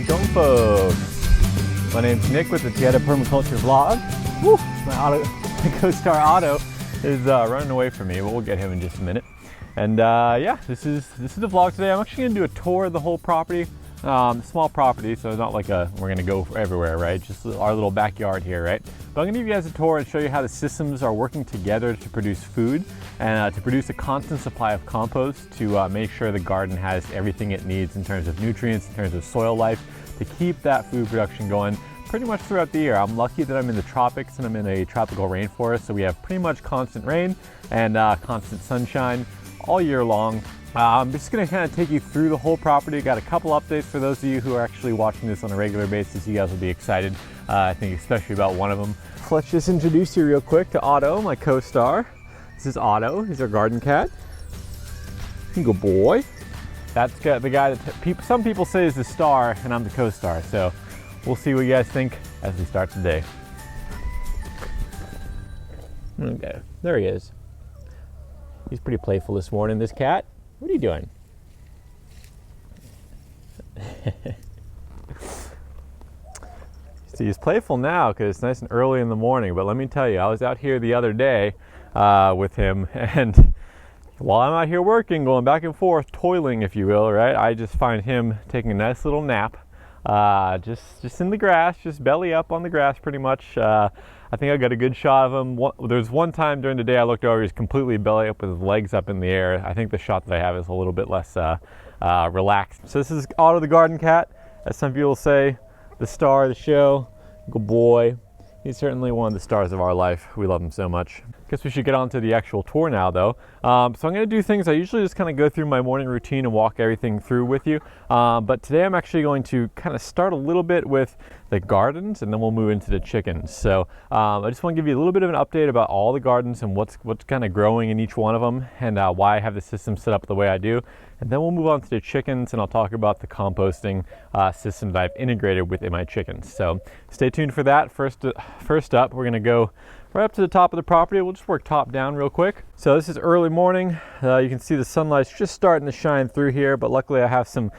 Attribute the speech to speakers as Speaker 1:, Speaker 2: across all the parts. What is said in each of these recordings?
Speaker 1: going, folks? My name's Nick with the Permaculture vlog. Woo! My co-star Otto is running away from me, but we'll get him in just a minute. And yeah, this is the vlog today. I'm actually gonna do a tour of the whole property. Small property, so it's not like we're gonna go everywhere, right? Just our little backyard here, right? But I'm gonna give you guys a tour and show you how the systems are working together to produce food and to produce a constant supply of compost to make sure the garden has everything it needs in terms of nutrients, in terms of soil life, to keep that food production going pretty much throughout the year. I'm lucky that I'm in the tropics and I'm in a tropical rainforest, so we have pretty much constant rain and constant sunshine all year long. I'm just going to kind of take you through the whole property. Got a couple updates for those of you who are actually watching this on a regular basis. You guys will be excited, I think especially about one of them. Let's just introduce you real quick to Otto, my co-star. This is Otto. He's our garden cat. Good boy. That's the guy that some people say is the star, and I'm the co-star. So we'll see what you guys think as we start today. Okay, there he is. He's pretty playful this morning, this cat. What are you doing? See, he's playful now because it's nice and early in the morning, but let me tell you, I was out here the other day with him, and while I'm out here working, going back and forth, toiling, if you will, right, I just find him taking a nice little nap, just in the grass, just belly up on the grass pretty much. I think I got a good shot of him. There's one time during the day I looked over, he's completely belly up with his legs up in the air. I think the shot that I have is a little bit less relaxed. So this is Otto the garden cat, as some people say, the star of the show. Good boy. He's certainly one of the stars of our life. We love him so much. Guess we should get on to the actual tour now though. So I'm gonna do things, I usually just kind of go through my morning routine and walk everything through with you. But today I'm actually going to kind of start a little bit with the gardens and then we'll move into the chickens. So I just want to give you a little bit of an update about all the gardens and what's kind of growing in each one of them and why I have the system set up the way I do. And then we'll move on to the chickens and I'll talk about the composting system that I've integrated within my chickens. So stay tuned for that. First up, we're gonna go right up to the top of the property. We'll just work top down real quick. So this is early morning. You can see the sunlight's just starting to shine through here, but luckily I have some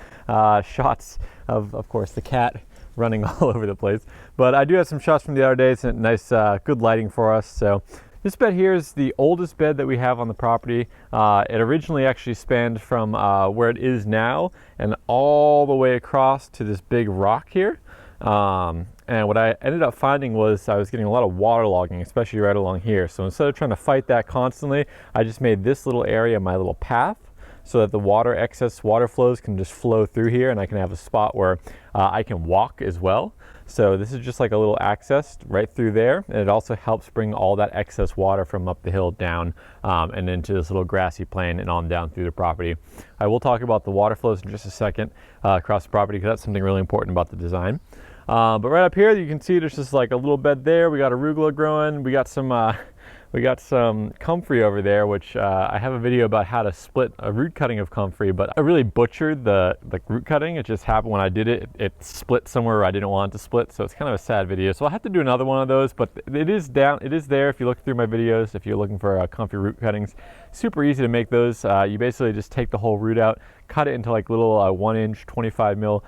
Speaker 1: shots of course, the cat running all over the place. But I do have some shots from the other day. It's a nice, good lighting for us. So this bed here is the oldest bed that we have on the property. It originally actually spanned from where it is now and all the way across to this big rock here. And what I ended up finding was I was getting a lot of waterlogging, especially right along here. So instead of trying to fight that constantly, I just made this little area my little path so that the excess water flows can just flow through here and I can have a spot where I can walk as well. So this is just like a little access right through there. And it also helps bring all that excess water from up the hill down and into this little grassy plain and on down through the property. I will talk about the water flows in just a second across the property because that's something really important about the design. But right up here, you can see there's just like a little bed there. We got arugula growing. We got some comfrey over there, which I have a video about how to split a root cutting of comfrey, but I really butchered the root cutting. It just happened when I did it. It split somewhere where I didn't want it to split, so it's kind of a sad video. So I'll have to do another one of those, but it is there if you look through my videos, if you're looking for comfrey root cuttings. Super easy to make those. You basically just take the whole root out, cut it into like little 1-inch, 25 mil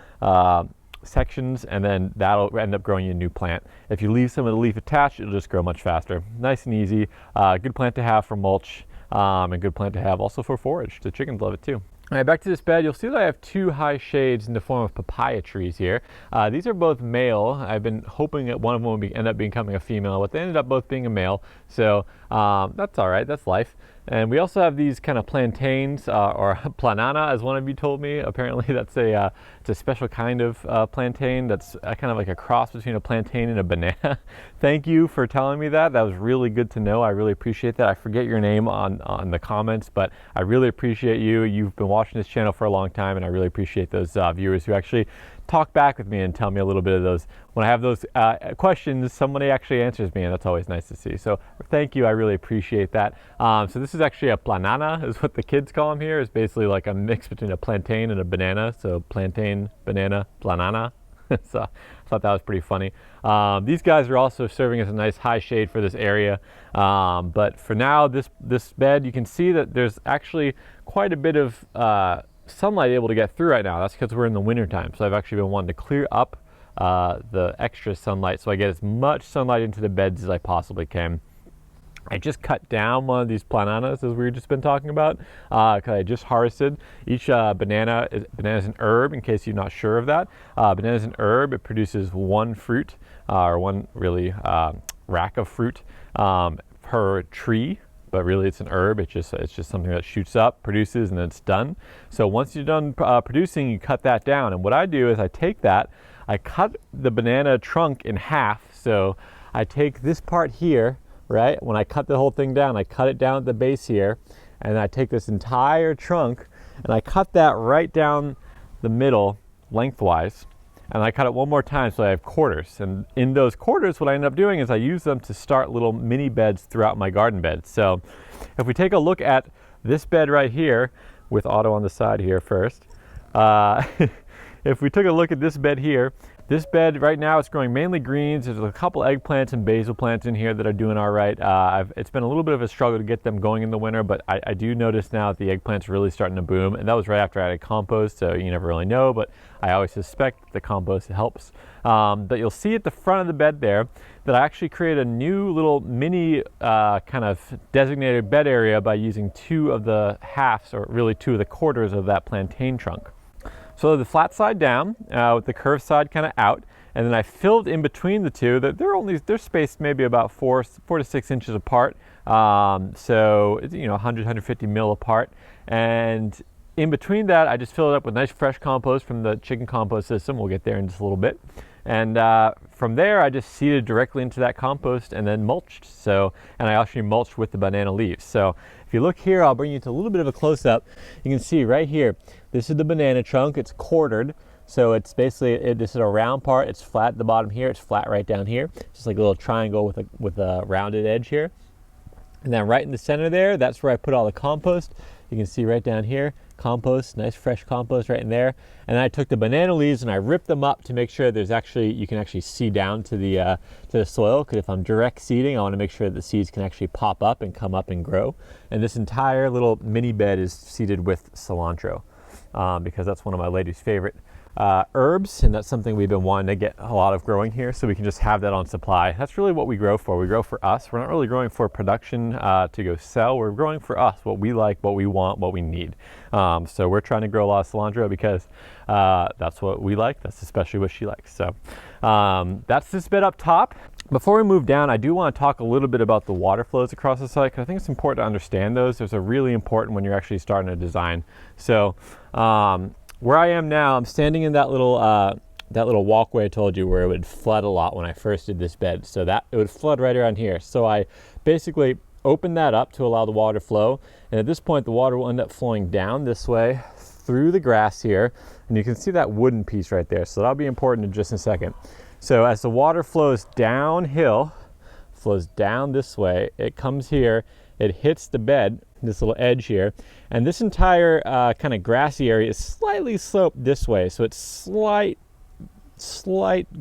Speaker 1: sections, and then that'll end up growing you a new plant. If you leave some of the leaf attached, it'll just grow much faster. Nice and easy. Good plant to have for mulch, and good plant to have also for forage. The chickens love it too. All right, back to this bed. You'll see that I have two high shades in the form of papaya trees here. These are both male. I've been hoping that one of them would end up becoming a female, but they ended up both being a male. So that's all right. That's life. And we also have these kind of plantains, or planana, as one of you told me. Apparently that's it's a special kind of plantain that's kind of like a cross between a plantain and a banana. Thank you for telling me that. That was really good to know. I really appreciate that. I forget your name on the comments, but I really appreciate you. You've been watching this channel for a long time, and I really appreciate those viewers who actually talk back with me and tell me a little bit of those. When I have those questions, somebody actually answers me, and that's always nice to see. So thank you, I really appreciate that. So this is actually a planana, is what the kids call them here. It's basically like a mix between a plantain and a banana. So plantain, banana, planana. So I thought that was pretty funny. These guys are also serving as a nice high shade for this area. But for now, this bed, you can see that there's actually quite a bit of sunlight able to get through right now. That's because we're in the winter time. So I've actually been wanting to clear up the extra sunlight so I get as much sunlight into the beds as I possibly can. I just cut down one of these bananas, as we've just been talking about, because I just harvested. Each banana is an herb, in case you're not sure of that. Banana is an herb. It produces one fruit, or one really rack of fruit per tree. But really it's an herb. It's just something that shoots up, produces, and then it's done. So once you're done producing, you cut that down. And what I do is I take that, I cut the banana trunk in half. So I take this part here, right? When I cut the whole thing down, I cut it down at the base here, and I take this entire trunk and I cut that right down the middle lengthwise. And I cut it one more time so I have quarters. And in those quarters, what I end up doing is I use them to start little mini beds throughout my garden bed. So if we take a look at this bed right here, with Otto on the side here first, if we took a look at this bed here, this bed right now it's growing mainly greens. There's a couple eggplants and basil plants in here that are doing all right. It's been a little bit of a struggle to get them going in the winter, but I do notice now that the eggplants are really starting to boom. And that was right after I added compost, so you never really know, but I always suspect the compost helps. But you'll see at the front of the bed there that I actually created a new little mini kind of designated bed area by using two of the halves, or really two of the quarters of that plantain trunk. So the flat side down, with the curved side kind of out, and then I filled in between the two. They're spaced maybe about 4 to 6 inches apart. So it's, 150 mil apart. And in between that, I just filled it up with nice fresh compost from the chicken compost system. We'll get there in just a little bit. And from there, I just seeded directly into that compost and then mulched. And I actually mulched with the banana leaves. So if you look here, I'll bring you to a little bit of a close-up. You can see right here, this is the banana trunk. It's quartered. So it's basically, this is a round part. It's flat at the bottom here. It's flat right down here. Just like a little triangle with a rounded edge here. And then right in the center there, that's where I put all the compost. You can see right down here, compost, nice fresh compost right in there. And then I took the banana leaves and I ripped them up to make sure you can actually see down to the soil. Because if I'm direct seeding, I want to make sure that the seeds can actually pop up and come up and grow. And this entire little mini bed is seeded with cilantro, because that's one of my lady's favorite herbs, and that's something we've been wanting to get a lot of growing here, so we can just have that on supply. That's really what we grow for. We grow for us. We're not really growing for production to go sell. We're growing for us, what we like, what we want, what we need. So we're trying to grow a lot of cilantro because that's what we like. That's especially what she likes. So that's this bit up top. Before we move down, I do want to talk a little bit about the water flows across the site, because I think it's important to understand those. Those are really important when you're actually starting a design. So where I am now, I'm standing in that little walkway I told you, where it would flood a lot when I first did this bed. So that it would flood right around here. So I basically opened that up to allow the water to flow. And at this point, the water will end up flowing down this way through the grass here. And you can see that wooden piece right there. So that'll be important in just a second. So as the water flows downhill, flows down this way, it comes here, it hits the bed, this little edge here, and this entire kind of grassy area is slightly sloped this way, so it's slight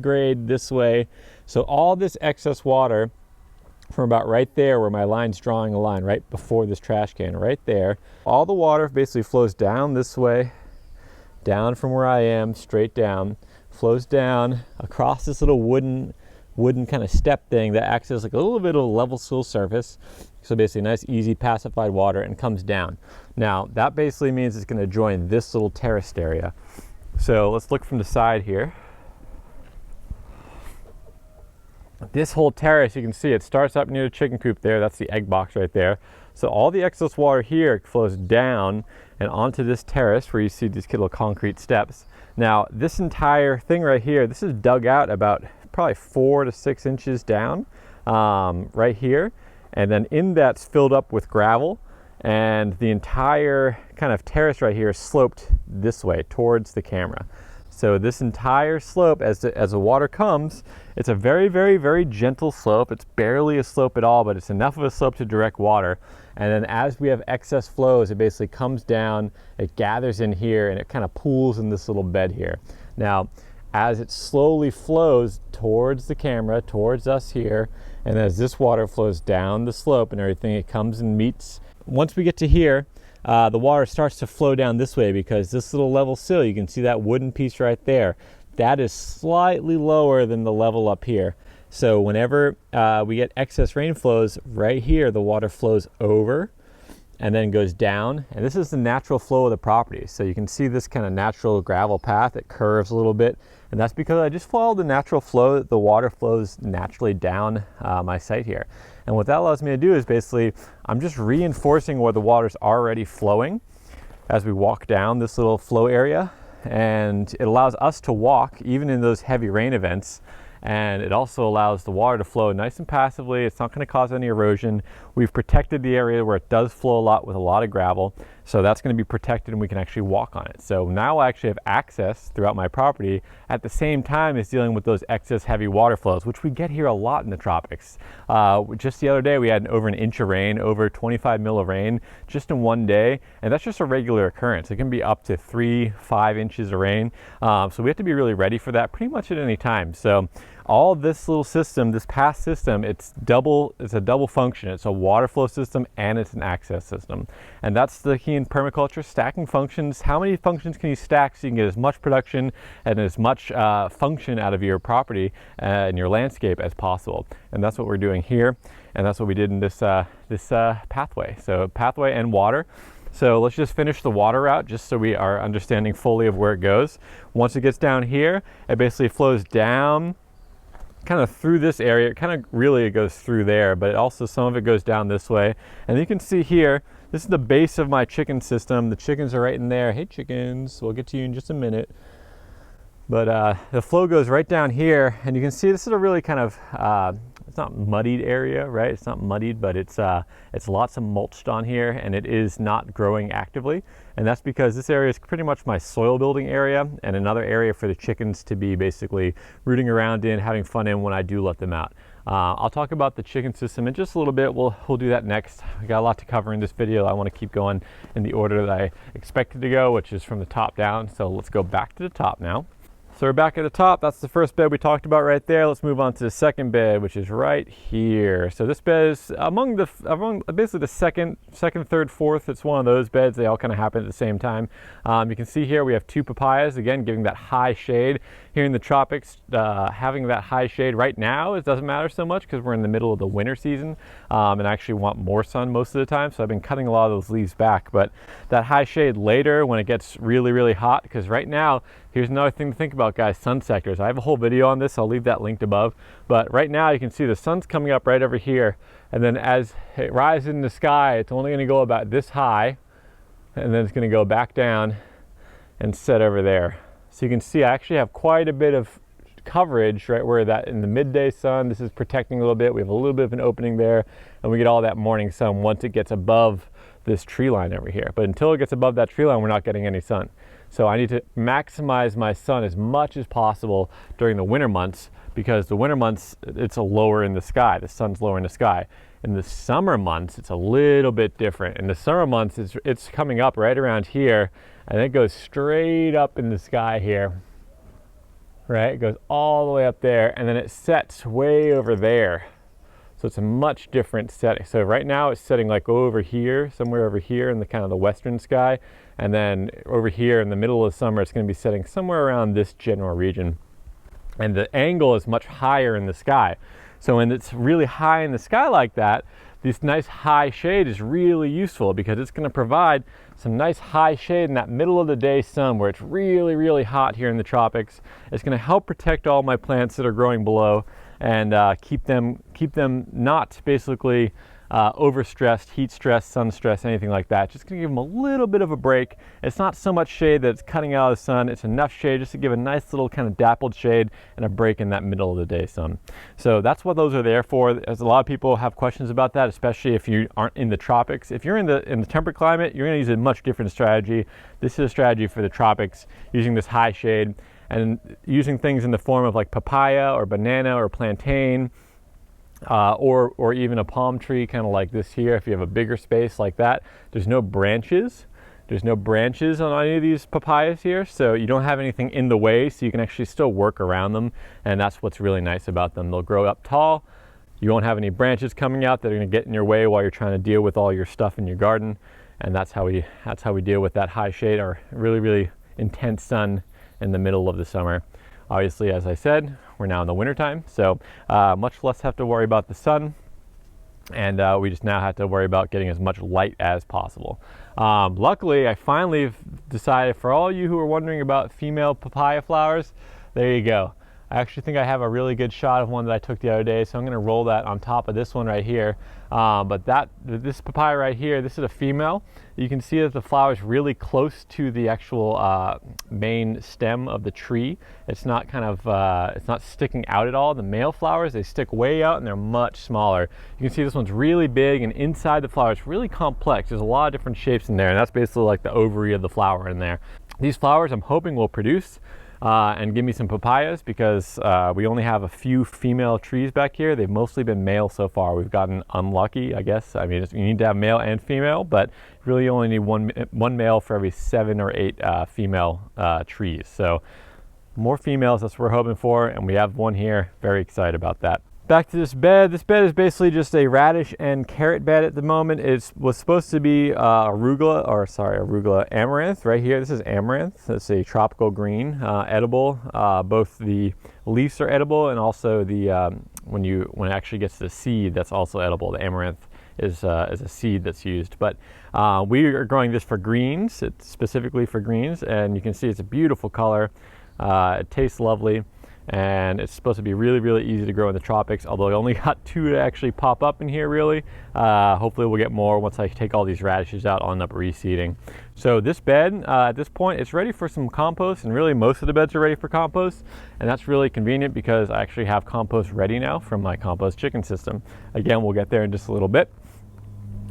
Speaker 1: grade this way. So all this excess water from about right there, where my line's drawing a line right before this trash can, right there, all the water basically flows down this way, down from where I am, straight down, flows down across this little wooden kind of step thing that acts as like a little bit of a level sill surface. So basically nice, easy, pacified water, and comes down. Now that basically means it's going to join this little terraced area. So let's look from the side here. This whole terrace, you can see it starts up near the chicken coop there. That's the egg box right there. So all the excess water here flows down and onto this terrace where you see these little concrete steps. Now this entire thing right here, this is dug out about probably 4 to 6 inches down right here. And then in that's filled up with gravel, and the entire kind of terrace right here is sloped this way towards the camera. So this entire slope, as the water comes, it's a very, very, very gentle slope. It's barely a slope at all, but it's enough of a slope to direct water. And then as we have excess flows, it basically comes down, it gathers in here, and it kind of pools in this little bed here. Now, as it slowly flows towards the camera, towards us here, and as this water flows down the slope and everything, it comes and meets. Once we get to here, the water starts to flow down this way, because this little level sill, you can see that wooden piece right there, that is slightly lower than the level up here. So whenever we get excess rain flows right here, the water flows over and then goes down, and this is the natural flow of the property. So you can see this kind of natural gravel path, it curves a little bit, and that's because I just followed the natural flow. The water flows naturally down my site here, and what that allows me to do is basically I'm just reinforcing where the water's already flowing as we walk down this little flow area, and it allows us to walk even in those heavy rain events. And it also allows the water to flow nice and passively. It's not going to cause any erosion. We've protected the area where it does flow a lot with a lot of gravel, so that's going to be protected and we can actually walk on it. So now I actually have access throughout my property at the same time as dealing with those excess heavy water flows, which we get here a lot in the tropics. Just the other day we had over an inch of rain, over 25 mil of rain just in one day, and that's just a regular occurrence. It can be up to 3-5 inches of rain, so we have to be really ready for that pretty much at any time. So all this little system, this path system, it's a double function. It's a water flow system and it's an access system. And that's the key in permaculture, stacking functions. How many functions can you stack so you can get as much production and as much function out of your property and your landscape as possible? And that's what we're doing here. And that's what we did in this pathway. So pathway and water. So let's just finish the water route just so we are understanding fully of where it goes. Once it gets down here, it basically flows down kind of through this area. It kind of really it goes through there, but also some of it goes down this way. And you can see here, this is the base of my chicken system. The chickens are right in there. Hey chickens, we'll get to you in just a minute. But the flow goes right down here, and you can see this is a really kind of it's not muddied area, right? It's not muddied, but it's lots of mulched on here, and it is not growing actively. And that's because this area is pretty much my soil building area and another area for the chickens to be basically rooting around in, having fun in when I do let them out. I'll talk about the chicken system in just a little bit. We'll do that next. We got a lot to cover in this video. I want to keep going in the order that I expected to go, which is from the top down. So let's go back to the top now. So we're back at the top. That's the first bed we talked about right there. Let's move on to the second bed, which is right here. So this bed is among basically the second, third, fourth. It's one of those beds. They all kind of happen at the same time. You can see here we have 2 papayas, again, giving that high shade. Here in the tropics, having that high shade right now, it doesn't matter so much because we're in the middle of the winter season and I actually want more sun most of the time. So I've been cutting a lot of those leaves back, but that high shade later when it gets really, really hot, because right now, here's another thing to think about, guys, sun sectors. I have a whole video on this. I'll leave that linked above. But right now you can see the sun's coming up right over here. And then as it rises in the sky, it's only going to go about this high. And then it's going to go back down and set over there. So you can see I actually have quite a bit of coverage right where that in the midday sun, this is protecting a little bit. We have a little bit of an opening there. And we get all that morning sun once it gets above this tree line over here. But until it gets above that tree line, we're not getting any sun. So I need to maximize my sun as much as possible during the winter months, because the winter months, it's lower in the sky. The sun's lower in the sky. In the summer months, it's a little bit different. In the summer months, it's coming up right around here, and it goes straight up in the sky here, right? It goes all the way up there, and then it sets way over there. So it's a much different setting. So right now it's setting like over here, somewhere over here in the kind of the western sky. And then over here in the middle of summer, it's going to be setting somewhere around this general region. And the angle is much higher in the sky. So when it's really high in the sky like that, this nice high shade is really useful because it's going to provide some nice high shade in that middle of the day sun where it's really, really hot here in the tropics. It's going to help protect all my plants that are growing below and keep them not basically overstressed, heat stress, sun stress, anything like that. Just gonna give them a little bit of a break. It's not so much shade that it's cutting out of the sun. It's enough shade just to give a nice little kind of dappled shade and a break in that middle of the day sun. So that's what those are there for. As a lot of people have questions about that, especially if you aren't in the tropics. If you're in the temperate climate, you're gonna use a much different strategy. This is a strategy for the tropics, using this high shade and using things in the form of like papaya or banana or plantain, or even a palm tree, kind of like this here. If you have a bigger space like that, there's no branches. There's no branches on any of these papayas here, so you don't have anything in the way, so you can actually still work around them, and that's what's really nice about them. They'll grow up tall. You won't have any branches coming out that are going to get in your way while you're trying to deal with all your stuff in your garden. and that's how we deal with that high shade or really intense sun in the middle of the summer. Obviously, as I said, we're now in the winter time, so much less have to worry about the sun, and we just now have to worry about getting as much light as possible. Luckily, I finally decided, for all you who are wondering about female papaya flowers, there you go. I actually think I have a really good shot of one that I took the other day, so I'm going to roll that on top of this one right here. But this papaya right here, this is a female. You can see that the flower is really close to the actual main stem of the tree. It's not it's not sticking out at all. The male flowers, they stick way out and they're much smaller. You can see this one's really big, and inside the flower it's really complex. There's a lot of different shapes in there, and that's basically like the ovary of the flower in there. These flowers I'm hoping will produce and give me some papayas, because we only have a few female trees back here. They've mostly been male so far. We've gotten unlucky, I guess. I mean, you need to have male and female, but you really only need one male for every 7 or 8 female trees. So more females, that's what we're hoping for, and we have one here. Very excited about that. Back to this bed. This bed is basically just a radish and carrot bed at the moment. It was supposed to be arugula amaranth right here. This is amaranth. It's a tropical green, edible. Both the leaves are edible, and also the when it actually gets to the seed, that's also edible. The amaranth is a seed that's used. But we are growing this for greens. It's specifically for greens, and you can see it's a beautiful color. It tastes lovely. And it's supposed to be really easy to grow in the tropics, although I only got 2 to actually pop up in here really. Hopefully we'll get more once I take all these radishes out. I'll end up reseeding. So this bed, at this point, it's ready for some compost, and really most of the beds are ready for compost, and that's really convenient because I actually have compost ready now from my compost chicken system. Again, we'll get there in just a little bit.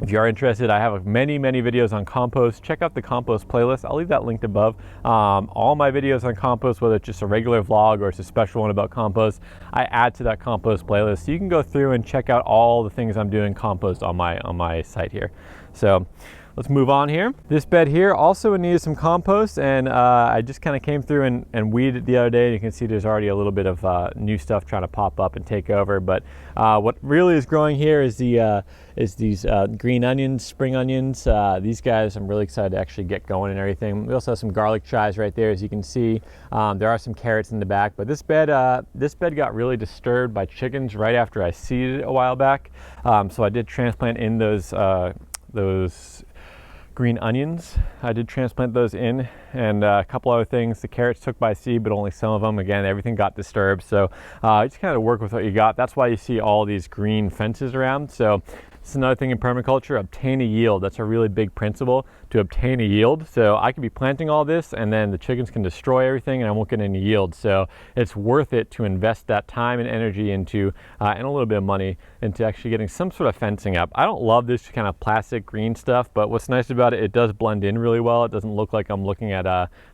Speaker 1: If you are interested, I have many videos on compost. Check out the compost playlist. I'll leave that linked above. All my videos on compost, whether it's just a regular vlog or it's a special one about compost, I add to that compost playlist. So you can go through and check out all the things I'm doing compost on my site here. So let's move on here. This bed here also needed some compost, and I just kind of came through and weeded the other day. You can see there's already a little bit of new stuff trying to pop up and take over. But what really is growing here is these green onions, spring onions. These guys I'm really excited to actually get going and everything. We also have some garlic chives right there, as you can see. There are some carrots in the back, but this bed got really disturbed by chickens right after I seeded it a while back. So I did transplant in those green onions. I did transplant those in, and a couple other things. The carrots took by seed, but only some of them. Again, everything got disturbed, so you just kind of work with what you got. That's why you see all these green fences around. So this is another thing in permaculture: obtain a yield. That's a really big principle, to obtain a yield. So I could be planting all this, and then the chickens can destroy everything, and I won't get any yield. So it's worth it to invest that time and energy into, and a little bit of money into actually getting some sort of fencing up. I don't love this kind of plastic green stuff, but what's nice about it, it does blend in really well. It doesn't look like I'm looking at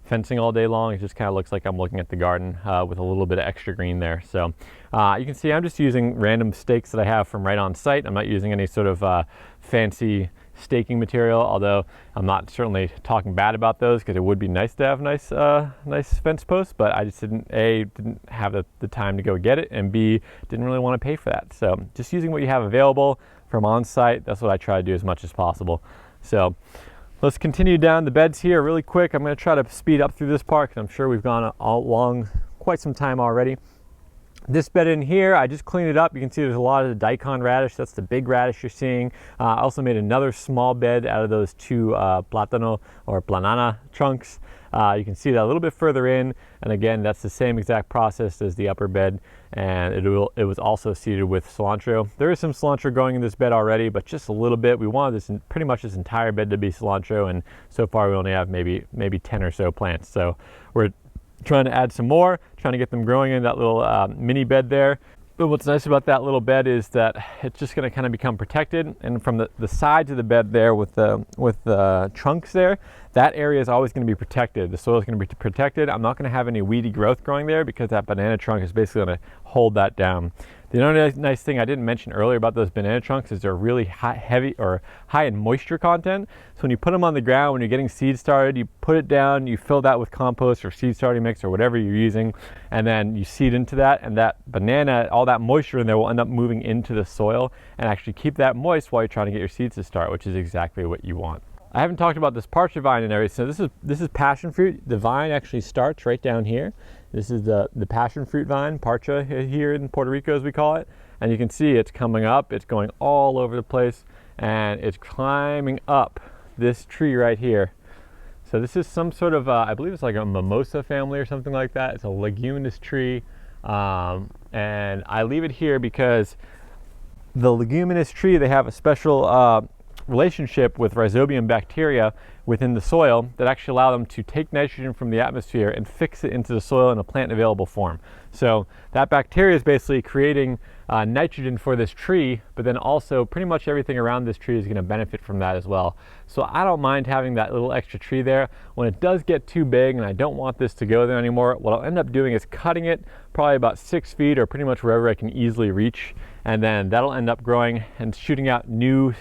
Speaker 1: fencing all day long. It just kind of looks like I'm looking at the garden with a little bit of extra green there. So you can see I'm just using random stakes that I have from right on site. I'm not using any sort of fancy staking material, although I'm not certainly talking bad about those, because it would be nice to have nice fence posts, but I just didn't have the time to go get it, and B, didn't really want to pay for that. So just using what you have available from on site, that's what I try to do as much as possible. So let's continue down the beds here really quick. I'm going to try to speed up through this part, because I'm sure we've gone along quite some time already. This bed in here, I just cleaned it up. You can see there's a lot of the daikon radish. That's the big radish you're seeing. I also made another small bed out of those 2 platano or planana trunks. You can see that a little bit further in, and again, that's the same exact process as the upper bed, and it was also seeded with cilantro. There is some cilantro growing in this bed already, but just a little bit. We wanted pretty much this entire bed to be cilantro, and so far we only have maybe 10 or so plants. So we're trying to add some more, trying to get them growing in that little mini bed there. But what's nice about that little bed is that it's just going to kind of become protected, and from the sides of the bed there with the trunks there, that area is always going to be protected. The soil is going to be protected. I'm not going to have any weedy growth growing there, because that banana trunk is basically going to hold that down. The other nice thing I didn't mention earlier about those banana trunks is they're really high in moisture content. So when you put them on the ground, when you're getting seed started, you put it down, you fill that with compost or seed starting mix or whatever you're using, and then you seed into that, and that banana, all that moisture in there will end up moving into the soil and actually keep that moist while you're trying to get your seeds to start, which is exactly what you want. I haven't talked about this partridge vine and everything. So this is passion fruit. The vine actually starts right down here. This is the passion fruit vine, parcha here in Puerto Rico as we call it. And you can see it's coming up, it's going all over the place, and it's climbing up this tree right here. So this is some sort of, I believe it's like a mimosa family or something like that. It's a leguminous tree. And I leave it here because the leguminous tree, they have a special relationship with rhizobium bacteria within the soil that actually allow them to take nitrogen from the atmosphere and fix it into the soil in a plant available form. So that bacteria is basically creating nitrogen for this tree, but then also pretty much everything around this tree is going to benefit from that as well. So I don't mind having that little extra tree there. When it does get too big and I don't want this to go there anymore, what I'll end up doing is cutting it probably about 6 feet or pretty much wherever I can easily reach, and then that'll end up growing and shooting out new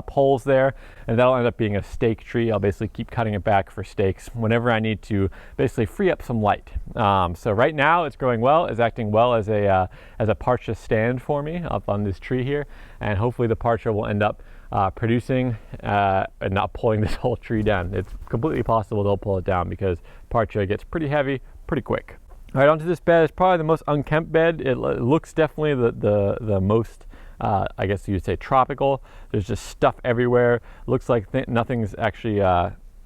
Speaker 1: poles there, and that'll end up being a stake tree. I'll basically keep cutting it back for stakes whenever I need to basically free up some light. So right now it's growing well, it's acting well as a parcha stand for me up on this tree here, and hopefully the parcha will end up producing and not pulling this whole tree down. It's completely possible they'll pull it down because parcha gets pretty heavy pretty quick. All right, onto this bed. It's probably the most unkempt bed. It looks definitely the most, I guess you'd say, tropical. There's just stuff everywhere. Looks like nothing's actually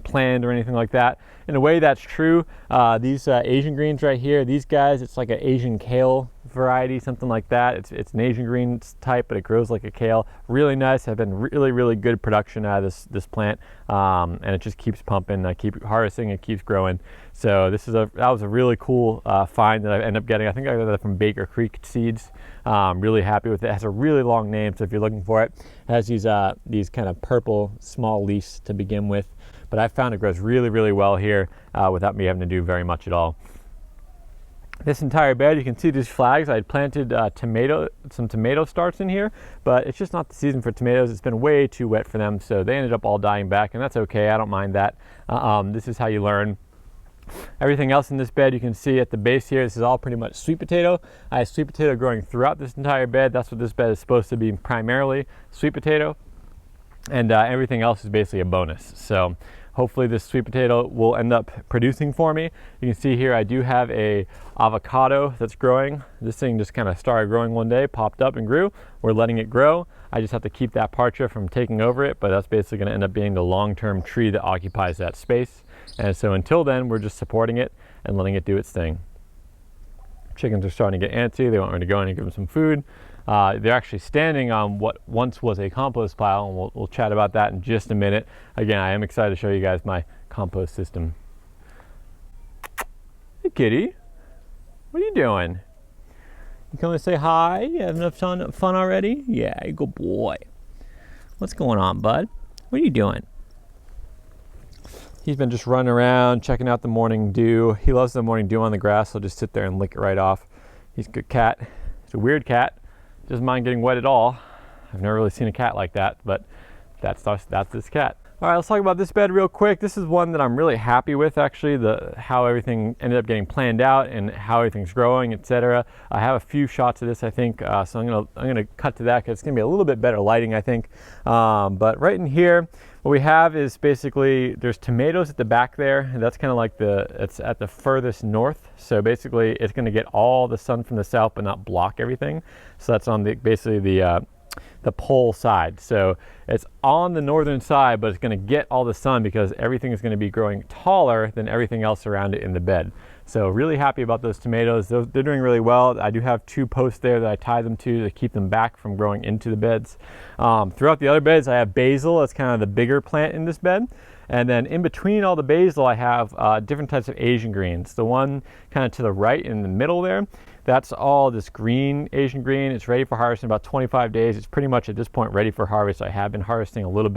Speaker 1: planned or anything like that. In a way, that's true. These Asian greens right here, these guys, it's like an Asian kale variety, something like that. It's an Asian green type, but it grows like a kale. Really nice. Have been really good production out of this plant, and it just keeps pumping. I keep harvesting, it keeps growing. So that was a really cool find that I ended up getting. I think I got that from Baker Creek Seeds. Really happy with it. It has a really long name, so if you're looking for it, it has these kind of purple small leaves to begin with. But I found it grows really well here without me having to do very much at all. This entire bed, you can see these flags. I had planted some tomato starts in here, but it's just not the season for tomatoes. It's been way too wet for them, so they ended up all dying back, and that's okay. I don't mind that. This is how you learn. Everything else in this bed, you can see at the base here, this is all pretty much sweet potato. I have sweet potato growing throughout this entire bed. That's what this bed is supposed to be, primarily sweet potato, and everything else is basically a bonus. So hopefully this sweet potato will end up producing for me. You can see here I do have a avocado that's growing. This thing just kind of started growing one day, popped up and grew. We're letting it grow. I just have to keep that parcha from taking over it, but that's basically going to end up being the long-term tree that occupies that space. And so until then, we're just supporting it and letting it do its thing. Chickens are starting to get antsy. They want me to go in and give them some food. They're actually standing on what once was a compost pile, and we'll chat about that in just a minute. Again, I am excited to show you guys my compost system. Hey kitty, what are you doing? You coming to say hi? You have enough fun already? Yeah, you good boy. What's going on, bud? What are you doing? He's been just running around, checking out the morning dew. He loves the morning dew on the grass. He'll just sit there and lick it right off. He's a good cat. He's a weird cat. Doesn't mind getting wet at all. I've never really seen a cat like that, but that's this cat. All right, let's talk about this bed real quick. This is one that I'm really happy with, actually, how everything ended up getting planned out and how everything's growing, etc. I have a few shots of this, I think, so I'm gonna cut to that because it's gonna be a little bit better lighting, I think. But right in here, what we have is basically there's tomatoes at the back there, and that's kind of like it's at the furthest north. So basically, it's going to get all the sun from the south, but not block everything. So that's on basically the pole side. So it's on the northern side, but it's going to get all the sun because everything is going to be growing taller than everything else around it in the bed. So really happy about those tomatoes. They're doing really well. I do have 2 posts there that I tie them to keep them back from growing into the beds. Throughout the other beds, I have basil. That's kind of the bigger plant in this bed. And then in between all the basil, I have different types of Asian greens. The one kind of to the right in the middle there, that's all this green, Asian green. It's ready for harvest in about 25 days. It's pretty much at this point ready for harvest. I have been harvesting a little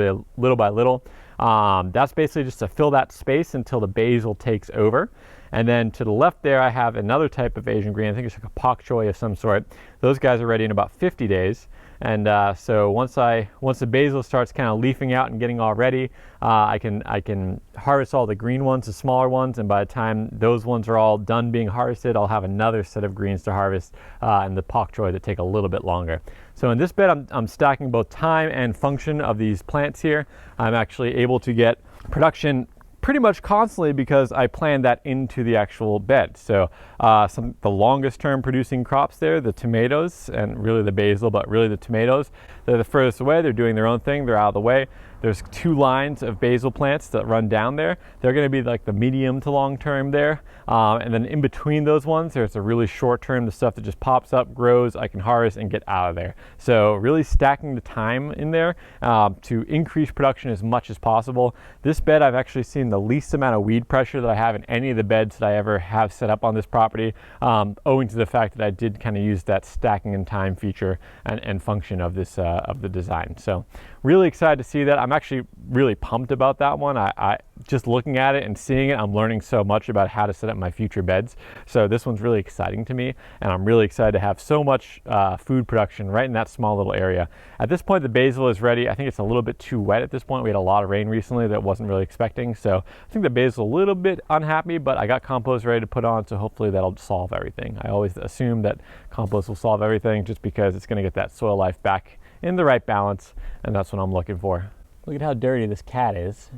Speaker 1: by little. That's basically just to fill that space until the basil takes over. And then to the left there, I have another type of Asian green. I think it's like a pak choi of some sort. Those guys are ready in about 50 days. And so once the basil starts kind of leafing out and getting all ready, I can harvest all the green ones, the smaller ones, and by the time those ones are all done being harvested, I'll have another set of greens to harvest, and the pak choi that take a little bit longer. So in this bed, I'm stacking both time and function of these plants here. I'm actually able to get production pretty much constantly because I planned that into the actual bed. So the longest term producing crops there, the tomatoes and really the basil, but really the tomatoes, they're the furthest away. They're doing their own thing. They're out of the way. There's 2 lines of basil plants that run down there. They're going to be like the medium to long term there. And then in between those ones, there's a really short term, the stuff that just pops up, grows, I can harvest and get out of there. So really stacking the time in there to increase production as much as possible. This bed, I've actually seen the least amount of weed pressure that I have in any of the beds that I ever have set up on this property, owing to the fact that I did kind of use that stacking and time feature and function of this of the design. So really excited to see that. I'm actually really pumped about that one. I just looking at it and seeing it, I'm learning so much about how to set up my future beds. So this one's really exciting to me, and I'm really excited to have so much food production right in that small little area. At this point, the basil is ready. I think it's a little bit too wet at this point. We had a lot of rain recently that I wasn't really expecting. So I think the basil is a little bit unhappy, but I got compost ready to put on, so hopefully that'll solve everything. I always assume that compost will solve everything just because it's going to get that soil life back in the right balance, and that's what I'm looking for. Look at how dirty this cat is.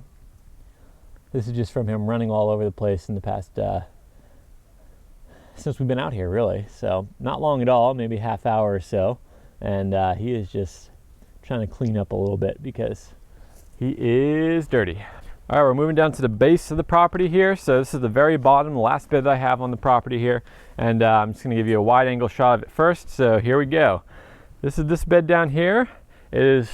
Speaker 1: This is just from him running all over the place in the past, since we've been out here, really. So not long at all, maybe half hour or so. And he is just trying to clean up a little bit because he is dirty. All right, we're moving down to the base of the property here. So this is the very bottom, the last bed that I have on the property here. And I'm just gonna give you a wide angle shot of it first. So here we go. This is this bed down here. It is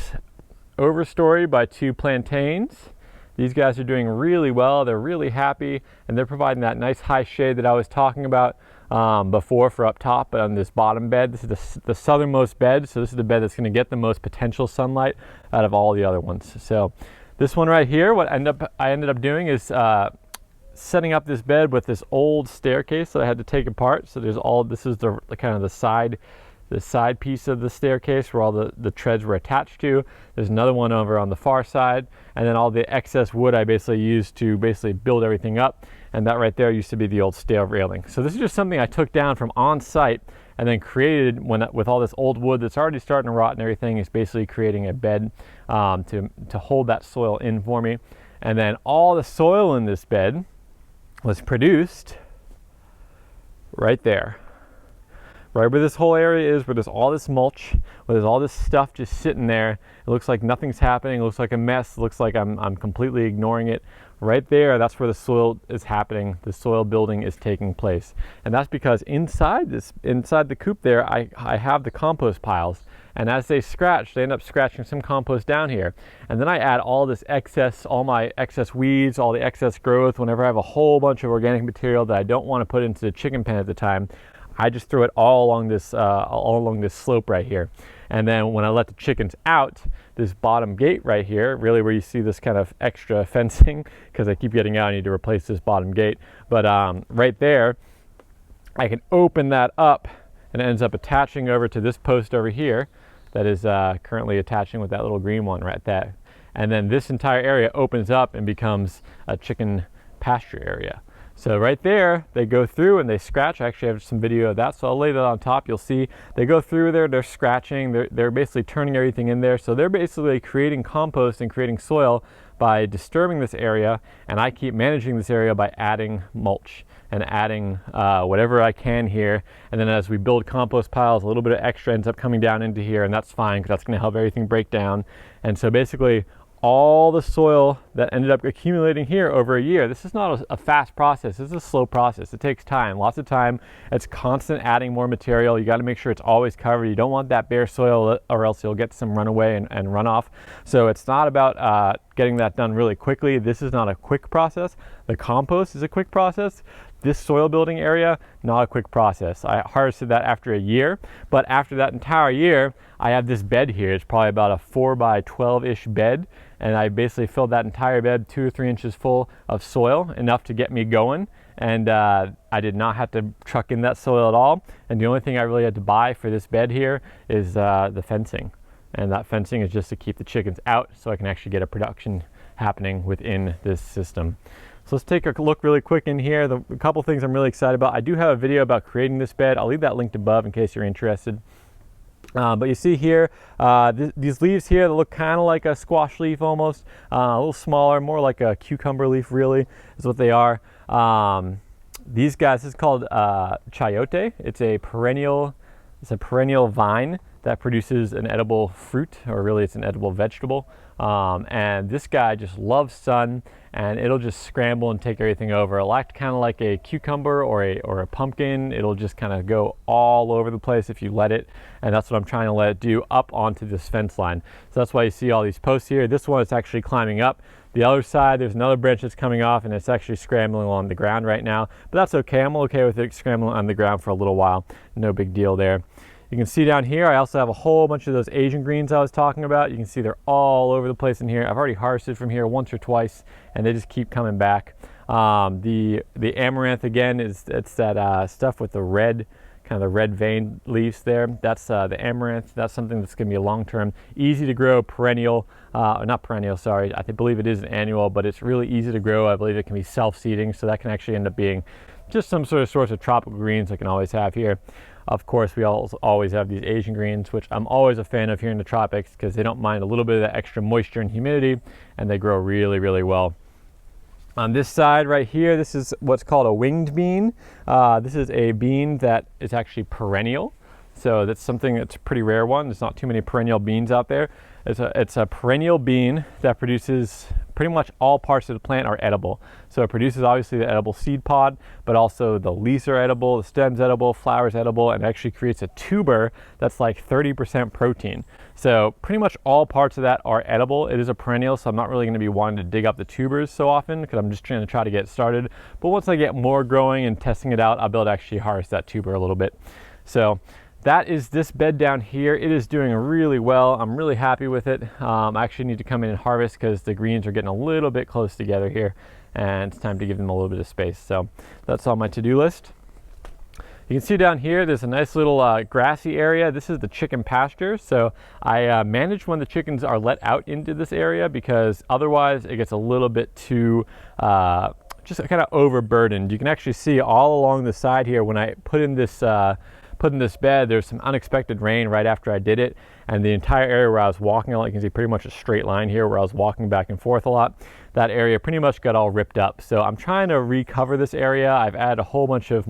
Speaker 1: overstoried by 2 plantains. These guys are doing really well. They're really happy, and they're providing that nice high shade that I was talking about before for up top. But on this bottom bed, this is the southernmost bed, so this is the bed that's going to get the most potential sunlight out of all the other ones. So this one right here, what I ended up doing is setting up this bed with this old staircase that I had to take apart. So there's this is the kind of the side piece of the staircase where all the treads were attached to. There's another one over on the far side, and then all the excess wood I basically used to build everything up, and that right there used to be the old stair railing. So this is just something I took down from on site and then created with all this old wood that's already starting to rot and everything. Is basically creating a bed to hold that soil in for me. And then all the soil in this bed was produced right there. Right where this whole area is, where there's all this mulch, where there's all this stuff just sitting there. It looks like nothing's happening. It looks like a mess. It looks like I'm completely ignoring it. Right there, that's where the soil is happening. The soil building is taking place. And that's because inside the coop there, I have the compost piles. And as they scratch, they end up scratching some compost down here. And then I add all this excess, all my excess weeds, all the excess growth. Whenever I have a whole bunch of organic material that I don't want to put into the chicken pen at the time, I just throw it all along this slope right here. And then when I let the chickens out, this bottom gate right here, really where you see this kind of extra fencing, because I keep getting out, I need to replace this bottom gate. But right there, I can open that up, and it ends up attaching over to this post over here that is currently attaching with that little green one right there. And then this entire area opens up and becomes a chicken pasture area. So right there, they go through and they scratch. I actually have some video of that, so I'll lay that on top. You'll see they go through there, they're scratching, they're basically turning everything in there. So they're basically creating compost and creating soil by disturbing this area, and I keep managing this area by adding mulch and adding whatever I can here. And then as we build compost piles, a little bit of extra ends up coming down into here, and that's fine because that's going to help everything break down. And so basically, all the soil that ended up accumulating here over a year. This is not a fast process. This is a slow process. It takes time, lots of time. It's constant adding more material. You got to make sure it's always covered. You don't want that bare soil or else you'll get some runaway and runoff. So it's not about getting that done really quickly. This is not a quick process. The compost is a quick process. This soil building area, not a quick process. I harvested that after a year, but after that entire year, I have this bed here. It's probably about a 4 by 12-ish bed, and I basically filled that entire bed 2 or 3 inches full of soil, enough to get me going. And I did not have to truck in that soil at all. And the only thing I really had to buy for this bed here is the fencing. And that fencing is just to keep the chickens out so I can actually get a production happening within this system. So let's take a look really quick in here. A couple things I'm really excited about. I do have a video about creating this bed. I'll leave that linked above in case you're interested. But you see here, these leaves here that look kind of like a squash leaf almost, a little smaller, more like a cucumber leaf really is what they are. These guys, this is called chayote. It's a perennial vine that produces an edible fruit, or really it's an edible vegetable. And this guy just loves sun, and it'll just scramble and take everything over. Kind of like a cucumber or a pumpkin. It'll just kind of go all over the place if you let it, and that's what I'm trying to let it do up onto this fence line. So that's why you see all these posts here. This one is actually climbing up. The other side, there's another branch that's coming off, and it's actually scrambling along the ground right now, but that's okay. I'm okay with it scrambling on the ground for a little while. No big deal there. You can see down here, I also have a whole bunch of those Asian greens I was talking about. You can see they're all over the place in here. I've already harvested from here once or twice, and they just keep coming back. The amaranth, again, it's that stuff with the red, kind of the red vein leaves there. That's the amaranth. That's something that's going to be a long-term, easy to grow perennial, not perennial, sorry. I believe it is an annual, but it's really easy to grow. I believe it can be self-seeding, so that can actually end up being just some sort of source of tropical greens I can always have here. Of course, we always have these Asian greens, which I'm always a fan of here in the tropics because they don't mind a little bit of that extra moisture and humidity, and they grow really, really well. On this side right here, this is what's called a winged bean. This is a bean that is actually perennial. So that's something that's a pretty rare one. There's not too many perennial beans out there. It's a perennial bean that produces pretty much all parts of the plant are edible. So it produces obviously the edible seed pod, but also the leaves are edible, the stem's edible, flower's edible, and actually creates a tuber that's like 30% protein. So pretty much all parts of that are edible. It is a perennial, so I'm not really going to be wanting to dig up the tubers so often because I'm just trying to get it started. But once I get more growing and testing it out, I'll be able to actually harvest that tuber a little bit. So that is this bed down here. It is doing really well. I'm really happy with it. I actually need to come in and harvest because the greens are getting a little bit close together here, and it's time to give them a little bit of space. So that's on my to-do list. You can see down here, there's a nice little grassy area. This is the chicken pasture. So I manage when the chickens are let out into this area because otherwise it gets a little bit too just kind of overburdened. You can actually see all along the side here when I put in this bed, there's some unexpected rain right after I did it, and the entire area where I was walking along, you can see pretty much a straight line here where I was walking back and forth a lot. That area pretty much got all ripped up. So I'm trying to recover this area. I've added a whole bunch of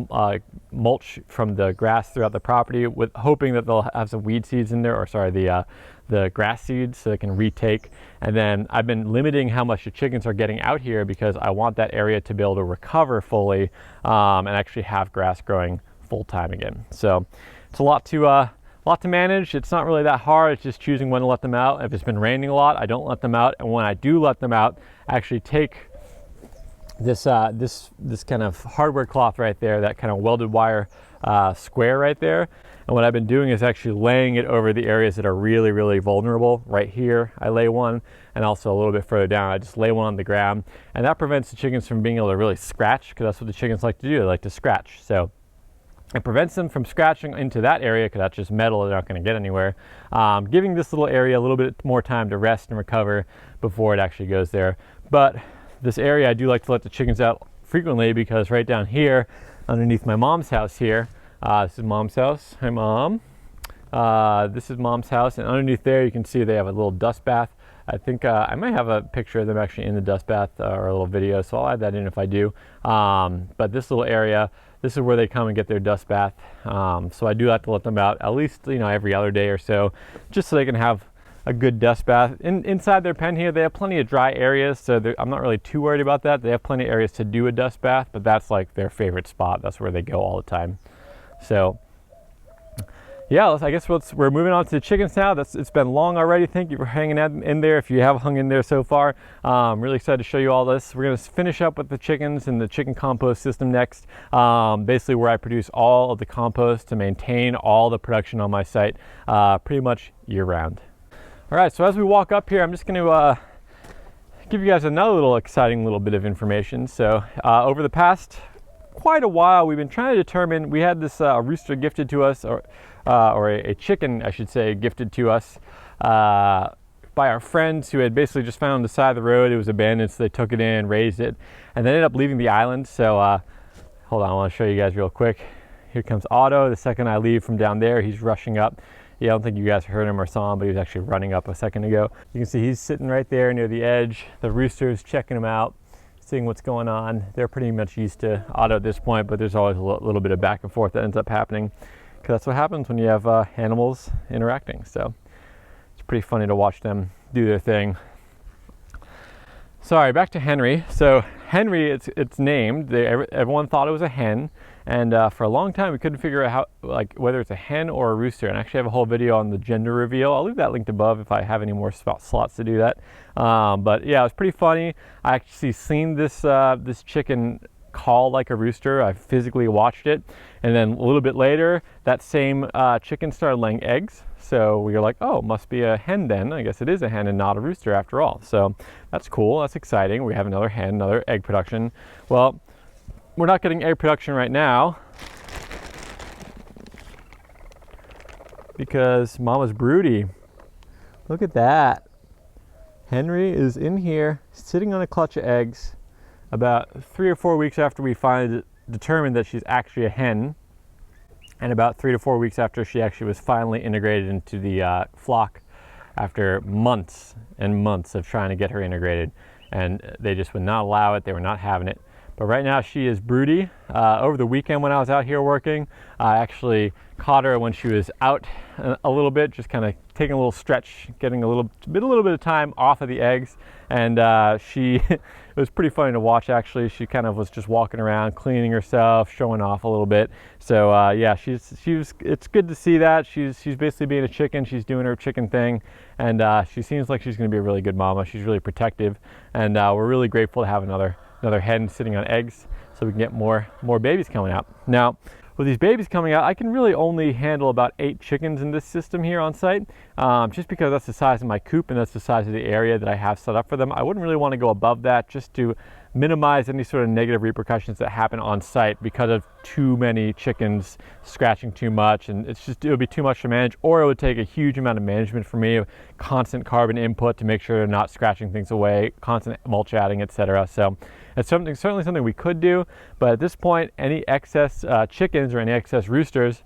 Speaker 1: mulch from the grass throughout the property, with hoping that they'll have some weed seeds in there, or sorry, the grass seeds, so they can retake. And then I've been limiting how much the chickens are getting out here because I want that area to be able to recover fully and actually have grass growing full time again. So it's a lot to manage. It's not really that hard. It's just choosing when to let them out. If it's been raining a lot, I don't let them out, and when I do let them out, I actually take this kind of hardware cloth right there, that kind of welded wire square right there, and what I've been doing is actually laying it over the areas that are really, really vulnerable. Right here I lay one, and also a little bit further down I just lay one on the ground, and that prevents the chickens from being able to really scratch, because that's what the chickens like to do. They like to scratch. So it prevents them from scratching into that area because that's just metal. They're not going to get anywhere. Giving this little area a little bit more time to rest and recover before it actually goes there. But this area I do like to let the chickens out frequently because right down here underneath my mom's house here, this is Mom's house. Hi, Mom. This is Mom's house, and underneath there you can see they have a little dust bath. I think I might have a picture of them actually in the dust bath or a little video, so I'll add that in if I do. But this little area, this is where they come and get their dust bath. So I do have to let them out at least, every other day or so, just so they can have a good dust bath. Inside their pen here, they have plenty of dry areas, so I'm not really too worried about that. They have plenty of areas to do a dust bath, but that's like their favorite spot. That's where they go all the time. So yeah, I guess we're moving on to the chickens now. It's been long already. Thank you for hanging in there if you have hung in there so far. I'm really excited to show you all this. We're going to finish up with the chickens and the chicken compost system next, basically where I produce all of the compost to maintain all the production on my site pretty much year round. All right, so as we walk up here, I'm just going to give you guys another little exciting little bit of information. So over the past quite a while, we've been trying to determine, we had this rooster gifted to us, or a chicken, I should say, gifted to us by our friends who had basically just found on the side of the road. It was abandoned, so they took it in, raised it, and they ended up leaving the island. So hold on, I want to show you guys real quick. Here comes Otto. The second I leave from down there, he's rushing up. Yeah, I don't think you guys heard him or saw him, but he was actually running up a second ago. You can see he's sitting right there near the edge. The rooster's checking him out, seeing what's going on. They're pretty much used to Otto at this point, but there's always a little bit of back and forth that ends up happening, because that's what happens when you have animals interacting. So it's pretty funny to watch them do their thing. Sorry, back to Henry. So Henry, it's named. Everyone thought it was a hen, and for a long time we couldn't figure out whether it's a hen or a rooster. And I actually have a whole video on the gender reveal. I'll leave that linked above if I have any more slots to do that. But yeah, it was pretty funny. I actually seen this chicken call like a rooster. I physically watched it, and then a little bit later, that same chicken started laying eggs. So we were like, oh, must be a hen then. I guess it is a hen and not a rooster after all. So that's cool. That's exciting. We have another hen, another egg production. Well, we're not getting egg production right now because Mama's broody. Look at that. Henry is in here sitting on a clutch of eggs about 3 or 4 weeks after we finally determined that she's actually a hen, and about 3 to 4 weeks after she actually was finally integrated into the flock after months and months of trying to get her integrated, and they just would not allow it. They were not having it. But right now she is broody. Over the weekend when I was out here working, I actually caught her when she was out a little bit, just kind of taking a little stretch, getting a little bit of time off of the eggs, and it was pretty funny to watch actually. She kind of was just walking around, cleaning herself, showing off a little bit. So yeah, it's good to see that. She's basically being a chicken. She's doing her chicken thing, and she seems like she's going to be a really good mama. She's really protective, and we're really grateful to have another hen sitting on eggs so we can get more babies coming out. Now, with these babies coming out, I can really only handle about 8 chickens in this system here on site, just because that's the size of my coop and that's the size of the area that I have set up for them. I wouldn't really want to go above that, just to minimize any sort of negative repercussions that happen on site because of too many chickens scratching too much, and it would be too much to manage, or it would take a huge amount of management for me, constant carbon input to make sure they're not scratching things away, constant mulch adding, etc. So it's certainly something we could do, but at this point, any excess chickens or any excess roosters,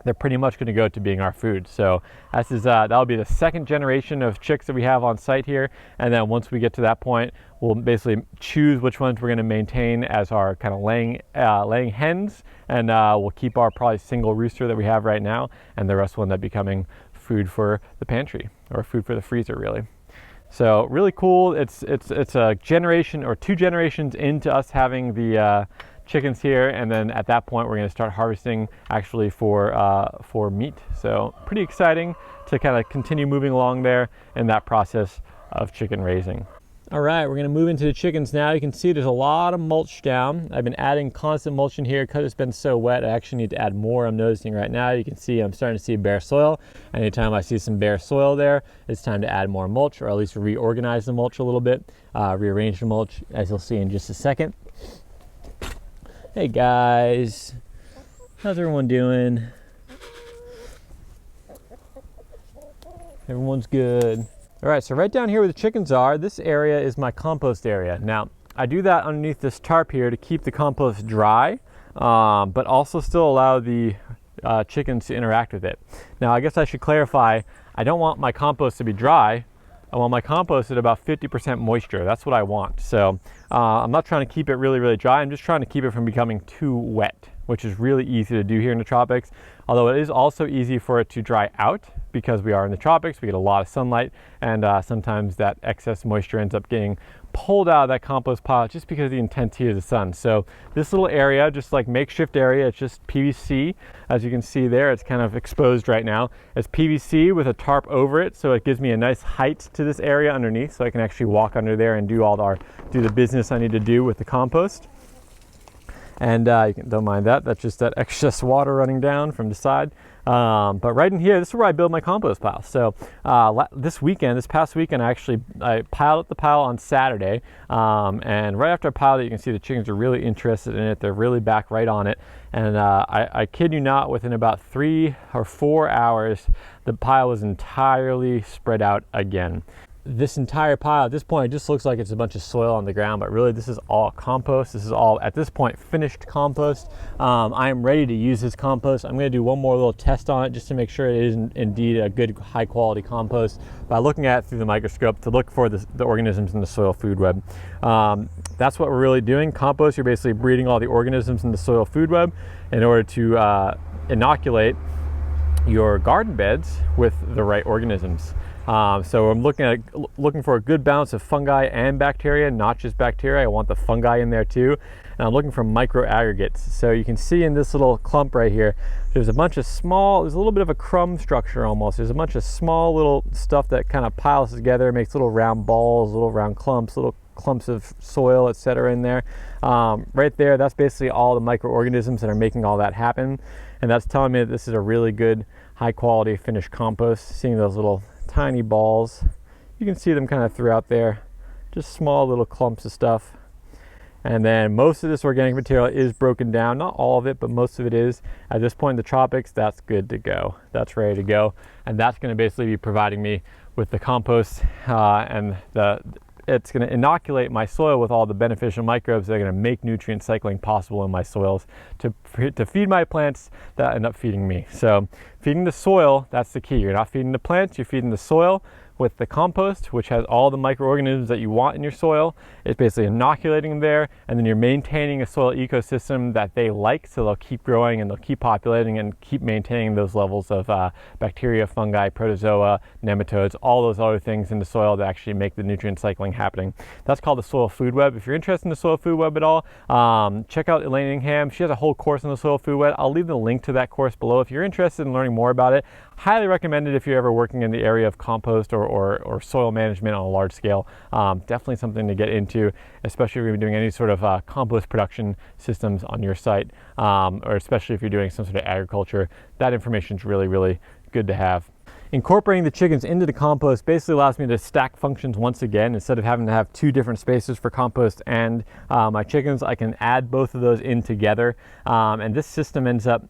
Speaker 1: they're pretty much going to go to being our food. So that'll be the second generation of chicks that we have on site here, and then once we get to that point, we'll basically choose which ones we're going to maintain as our kind of laying hens, and we'll keep our probably single rooster that we have right now, and the rest will end up becoming food for the pantry, or food for the freezer, really. So really cool. It's a generation or 2 generations into us having the chickens here, and then at that point we're going to start harvesting actually for meat. So pretty exciting to kind of continue moving along there in that process of chicken raising. All right, we're going to move into the chickens now. You can see there's a lot of mulch down. I've been adding constant mulch in here because it's been so wet. I actually need to add more. I'm noticing right now, you can see I'm starting to see bare soil. Anytime I see some bare soil there, it's time to add more mulch, or at least reorganize the mulch a little bit, rearrange the mulch, as you'll see in just a second. Hey guys, how's everyone doing? Everyone's good. All right, so right down here where the chickens are, this area is my compost area. Now, I do that underneath this tarp here to keep the compost dry, but also still allow the chickens to interact with it. Now, I guess I should clarify, I don't want my compost to be dry. I want my compost at about 50% moisture. That's what I want. So I'm not trying to keep it really, really dry. I'm just trying to keep it from becoming too wet, which is really easy to do here in the tropics. Although it is also easy for it to dry out because we are in the tropics, we get a lot of sunlight, and sometimes that excess moisture ends up getting pulled out of that compost pile just because of the intensity of the sun. So this little area, just like makeshift area, it's just PVC. As you can see there, it's kind of exposed right now. It's PVC with a tarp over it, so it gives me a nice height to this area underneath, so I can actually walk under there and do the business I need to do with the compost. And don't mind that. That's just that excess water running down from the side. But right in here, this is where I build my compost pile. So this past weekend, I piled up the pile on Saturday. And right after I piled it, you can see the chickens are really interested in it. They're really back right on it. And I kid you not, within about 3 or 4 hours, the pile was entirely spread out again. This entire pile at this point, it just looks like it's a bunch of soil on the ground, but really this is all compost. This is all, at this point, finished compost. I am ready to use this compost. I'm going to do one more little test on it just to make sure it is indeed a good, high quality compost by looking at it through the microscope to look for the organisms in the soil food web. That's what we're really doing. Compost, you're basically breeding all the organisms in the soil food web in order to inoculate your garden beds with the right organisms. So I'm looking for a good balance of fungi and bacteria, not just bacteria. I want the fungi in there too. And I'm looking for micro aggregates. So you can see in this little clump right here, there's a bunch of there's a little bit of a crumb structure almost. There's a bunch of small little stuff that kind of piles together, makes little round balls, little round clumps, little clumps of soil, etc. in there. Right there, that's basically all the microorganisms that are making all that happen. And that's telling me that this is a really good, high quality finished compost. Seeing those little tiny balls, you can see them kind of throughout there, just small little clumps of stuff. And then most of this organic material is broken down, not all of it, but most of it is. At this point in the tropics, that's good to go. That's ready to go. And that's going to basically be providing me with the compost and it's going to inoculate my soil with all the beneficial microbes that are going to make nutrient cycling possible in my soils to feed my plants that end up feeding me. So feeding the soil, that's the key. You're not feeding the plants, you're feeding the soil with the compost, which has all the microorganisms that you want in your soil. It's basically inoculating them there, and then you're maintaining a soil ecosystem that they like, so they'll keep growing and they'll keep populating and keep maintaining those levels of bacteria, fungi, protozoa, nematodes, all those other things in the soil that actually make the nutrient cycling happening. That's called the soil food web. If you're interested in the soil food web at all, check out Elaine Ingham. She has a whole course on the soil food web. I'll leave the link to that course below. If you're interested in learning more about it, highly recommend it if you're ever working in the area of compost or soil management on a large scale. Definitely something to get into, especially if you're doing any sort of compost production systems on your site, or especially if you're doing some sort of agriculture. That information is really, really good to have. Incorporating the chickens into the compost basically allows me to stack functions once again. Instead of having to have 2 different spaces for compost and my chickens, I can add both of those in together. And this system ends up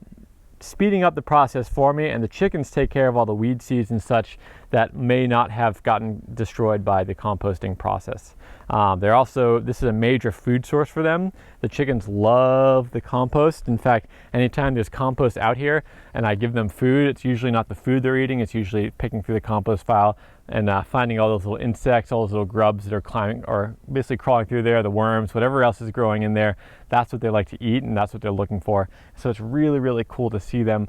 Speaker 1: speeding up the process for me, and the chickens take care of all the weed seeds and such that may not have gotten destroyed by the composting process. This is a major food source for them. The chickens love the compost. In fact, anytime there's compost out here and I give them food, it's usually not the food they're eating, it's usually picking through the compost pile and finding all those little insects, all those little grubs that are climbing or basically crawling through there, the worms, whatever else is growing in there. That's what they like to eat and that's what they're looking for. So it's really, really cool to see them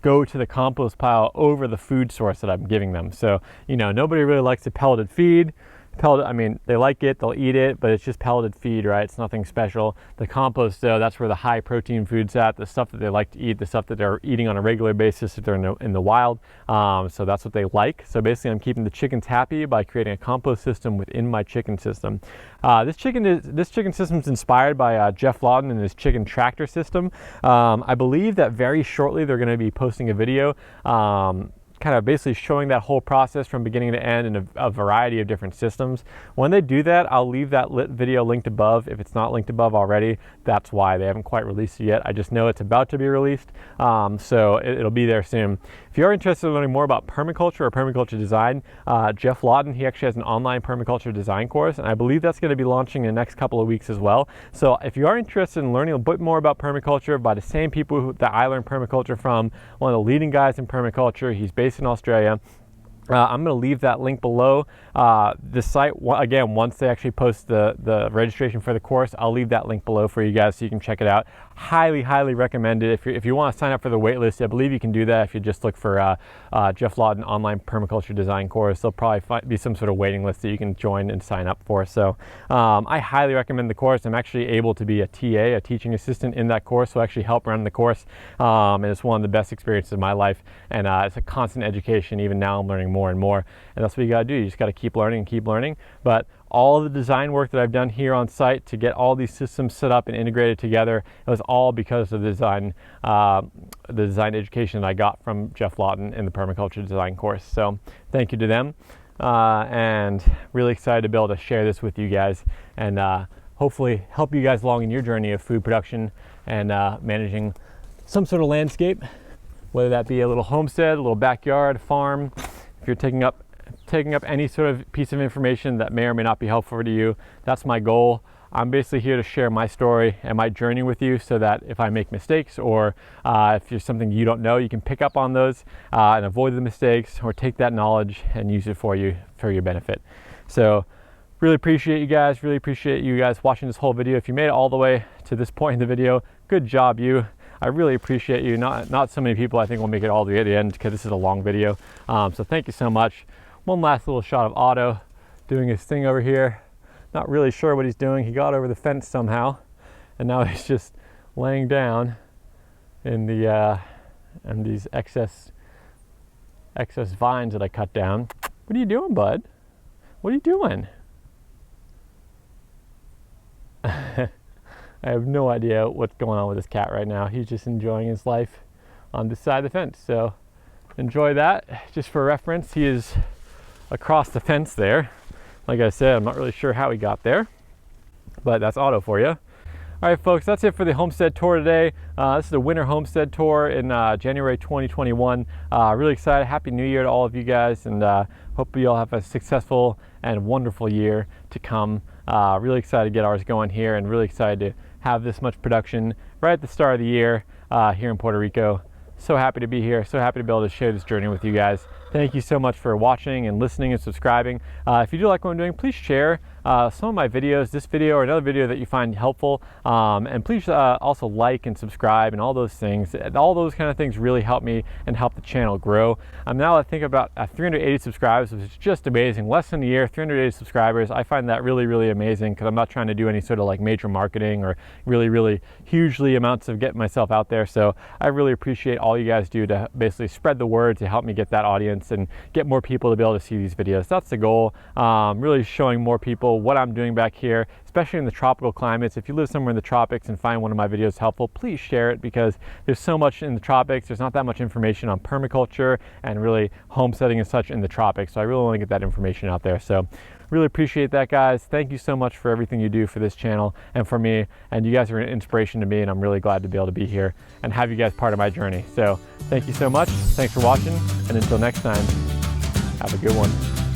Speaker 1: go to the compost pile over the food source that I'm giving them. So, nobody really likes a pelleted feed. I mean, they like it, they'll eat it, but it's just pelleted feed, right? It's nothing special. The compost, though, that's where the high protein food's at, the stuff that they like to eat, the stuff that they're eating on a regular basis if they're in the wild. So that's what they like. So basically, I'm keeping the chickens happy by creating a compost system within my chicken system. This chicken system is inspired by Geoff Lawton and his chicken tractor system. I believe that very shortly they're going to be posting a video kind of basically showing that whole process from beginning to end in a variety of different systems. When they do that, I'll leave that video linked above. If it's not linked above already, that's why. They haven't quite released it yet. I just know it's about to be released, so it'll be there soon. If you're interested in learning more about permaculture or permaculture design, Geoff Lawton, he actually has an online permaculture design course, and I believe that's going to be launching in the next couple of weeks as well. So if you are interested in learning a bit more about permaculture by the same people that I learned permaculture from, one of the leading guys in permaculture, he's based in Australia. I'm going to leave that link below. The site, again, once they actually post the registration for the course, I'll leave that link below for you guys so you can check it out. Highly, highly recommend it. If you want to sign up for the waitlist, I believe you can do that if you just look for Geoff Lawton online permaculture design course. There'll probably be some sort of waiting list that you can join and sign up for. So I highly recommend the course. I'm actually able to be a TA, a teaching assistant in that course, so I actually help run the course. And it's one of the best experiences of my life. And it's a constant education. Even now I'm learning more and more. And that's what you got to do. You just got to keep learning and keep learning. But all of the design work that I've done here on site to get all these systems set up and integrated together, it was all because of the design education that I got from Geoff Lawton in the permaculture design course. So thank you to them, and really excited to be able to share this with you guys and hopefully help you guys along in your journey of food production and managing some sort of landscape, whether that be a little homestead, a little backyard, farm. If you're taking up any sort of piece of information that may or may not be helpful to you, that's my goal. I'm basically here to share my story and my journey with you so that if I make mistakes or if there's something you don't know, you can pick up on those and avoid the mistakes, or take that knowledge and use it for your benefit. So really appreciate you guys. Really appreciate you guys watching this whole video. If you made it all the way to this point in the video, good job you. I really appreciate you. Not so many people I think will make it all the way to the end because this is a long video. So thank you so much. One last little shot of Otto doing his thing over here. Not really sure what he's doing. He got over the fence somehow, and now he's just laying down in these excess vines that I cut down. What are you doing, bud? What are you doing? I have no idea what's going on with this cat right now. He's just enjoying his life on this side of the fence. So enjoy that. Just for reference, he is across the fence there. Like I said, I'm not really sure how he got there, but that's Otto for you. All right, folks, that's it for the homestead tour today. This is a winter homestead tour in January 2021. Really excited. Happy New Year to all of you guys, and hope you all have a successful and wonderful year to come. Really excited to get ours going here, and really excited to have this much production right at the start of the year here in Puerto Rico. So happy to be here. So happy to be able to share this journey with you guys. Thank you so much for watching and listening and subscribing. If you do like what I'm doing, please share some of my videos, this video or another video that you find helpful. And please also like and subscribe and all those things. All those kind of things really help me and help the channel grow. I'm now, I think, about 380 subscribers, which is just amazing. Less than a year, 380 subscribers. I find that really, really amazing because I'm not trying to do any sort of like major marketing or really, really hugely amounts of getting myself out there. So I really appreciate all you guys do to basically spread the word to help me get that audience and get more people to be able to see these videos. That's the goal. Really showing more people what I'm doing back here, especially in the tropical climates. If you live somewhere in the tropics and find one of my videos helpful, please share it, because there's so much in the tropics. There's not that much information on permaculture and really homesteading and such in the tropics. So I really want to get that information out there. So really appreciate that, guys. Thank you so much for everything you do for this channel and for me. And you guys are an inspiration to me, and I'm really glad to be able to be here and have you guys part of my journey. So thank you so much. Thanks for watching, and until next time, have a good one.